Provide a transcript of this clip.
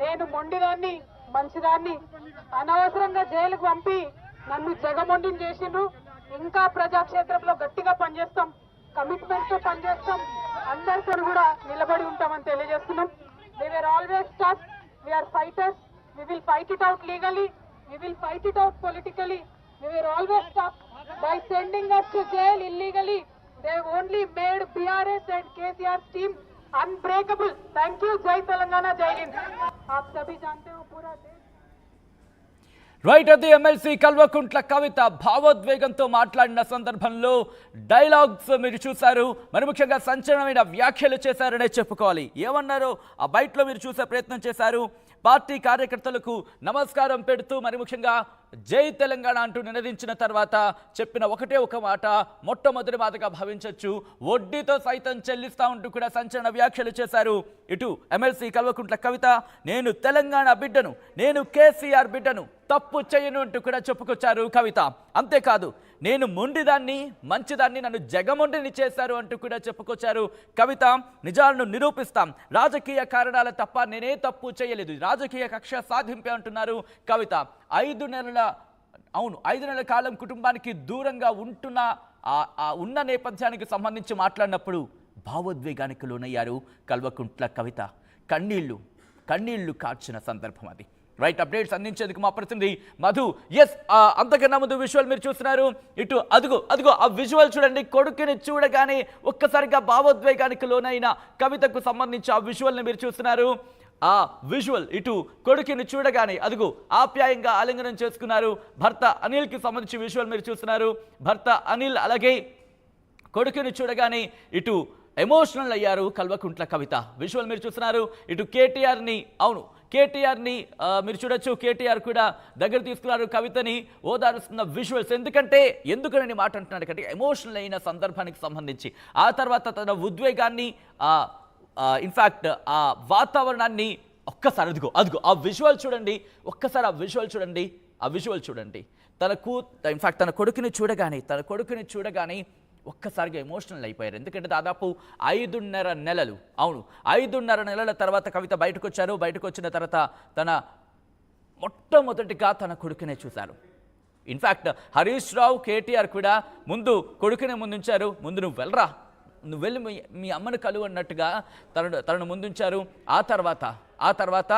నేను మొండిదాన్ని మంచిదాన్ని అనవసరంగా జైలుకు పంపి నన్ను జగమొండిని చేసిండ్రు. ఇంకా ప్రజాక్షేత్రంలో గట్టిగా పనిచేస్తాం, కమిట్మెంట్ తో పనిచేస్తాం, అందరితో కూడా నిలబడి ఉంటామని తెలియజేస్తున్నాం. They were always tough. We are fighters. We will fight it out legally. We will fight it out politically. We were always tough. By sending us to jail illegally, they only made BRS and KCR's team unbreakable. Thank you. Jai Telangana, Jai Hind. आप सभी जानते हो पूरा देश right. అది MLC Kalvakuntla Kavitha భావోద్వేగంతో మాట్లాడిన సందర్భంలో dialogues మీరు చూశారు. మరి ముఖ్యంగా సంచలనమైన వ్యాఖ్యలు చేశారనే చెప్పుకోవాలి. ఏమన్నారో ఆ బయటలో మీరు చూసే ప్రయత్నం చేశారు. పార్టీ కార్యకర్తలకు నమస్కారం పెడుతూ మరి ముఖ్యంగా జై తెలంగాణ అంటూ నినదించిన తర్వాత చెప్పిన ఒకటే ఒక మాట మొట్టమొదటి మాటగా భావించవచ్చు. వడ్డీతో సైతం చెల్లిస్తా ఉంటూ కూడా సంచలన వ్యాఖ్యలు చేశారు. ఇటు ఎమ్మెల్సీ కల్వకుంట్ల కవిత, నేను తెలంగాణ బిడ్డను, నేను కేసీఆర్ బిడ్డను, తప్పు చేయను అంటూ కూడా చెప్పుకొచ్చారు కవిత. అంతేకాదు, నేను మొండిదాన్ని మంచిదాన్ని, నన్ను జగమొండిని చేశారు అంటూ కూడా చెప్పుకొచ్చారు కవిత. నిజాలను నిరూపిస్తాం, రాజకీయ కారణాల తప్ప నేనే తప్పు చేయలేదు, రాజకీయ కక్ష సాధింపే అంటున్నారు కవిత. 5 నెలల కాలం కుటుంబానికి దూరంగా ఉన్న నేపథ్యానికి సంబంధించి మాట్లాడినప్పుడు భావోద్వేగానికి లోనయ్యారు కల్వకుంట్ల కవిత. కన్నీళ్లు కార్చిన సందర్భం అది. రైట్, అప్డేట్స్ అందించేందుకు మా ప్రతినిధి మధు. ఎస్, అంతకన్నా ముందు విజువల్ మీరు చూస్తున్నారు. ఇటు అదుగో ఆ విజువల్ చూడండి. కొడుకుని చూడగానే ఒక్కసారిగా భావోద్వేగానికి లోనైన కవితకు సంబంధించి ఆ విజువల్ని మీరు చూస్తున్నారు. ఆ విజువల్ ఇటు కొడుకుని చూడగానే అదుగు ఆప్యాయంగా ఆలింగనం చేసుకున్నారు. భర్త అనిల్కి సంబంధించి విజువల్ మీరు చూస్తున్నారు. భర్త అనిల్ అలాగే కొడుకుని చూడగానే ఇటు ఎమోషనల్ అయ్యారు కల్వకుంట్ల కవిత. విజువల్ మీరు చూస్తున్నారు. ఇటు కేటీఆర్ని మీరు చూడొచ్చు. కేటీఆర్ కూడా దగ్గర తీసుకున్నారు కవితని, ఓదారుస్తున్న విజువల్స్. ఎందుకని మాట అంటున్నాడు కంటే ఎమోషనల్ అయిన సందర్భానికి సంబంధించి ఆ తర్వాత తన ఉద్వేగాన్ని, ఇన్ఫ్యాక్ట్ ఆ వాతావరణాన్ని ఒక్కసారి అదుగో ఆ విజువల్ చూడండి. ఒక్కసారి ఆ విజువల్ చూడండి. ఇన్ఫ్యాక్ట్ తన కొడుకుని చూడగానే ఒక్కసారిగా ఎమోషనల్ అయిపోయారు. ఎందుకంటే దాదాపు 5.5 నెలలు, 5.5 నెలల తర్వాత కవిత బయటకు వచ్చారు. బయటకు వచ్చిన తర్వాత తన మొట్టమొదటిగా తన కొడుకునే చూశారు. ఇన్ఫ్యాక్ట్ హరీష్ రావు, కేటీఆర్ కూడా ముందు కొడుకునే ముందుంచారు. ముందు నువ్వు వెళ్ళి మీ అమ్మను కలువు అన్నట్టుగా తనను ముందుంచారు. ఆ తర్వాత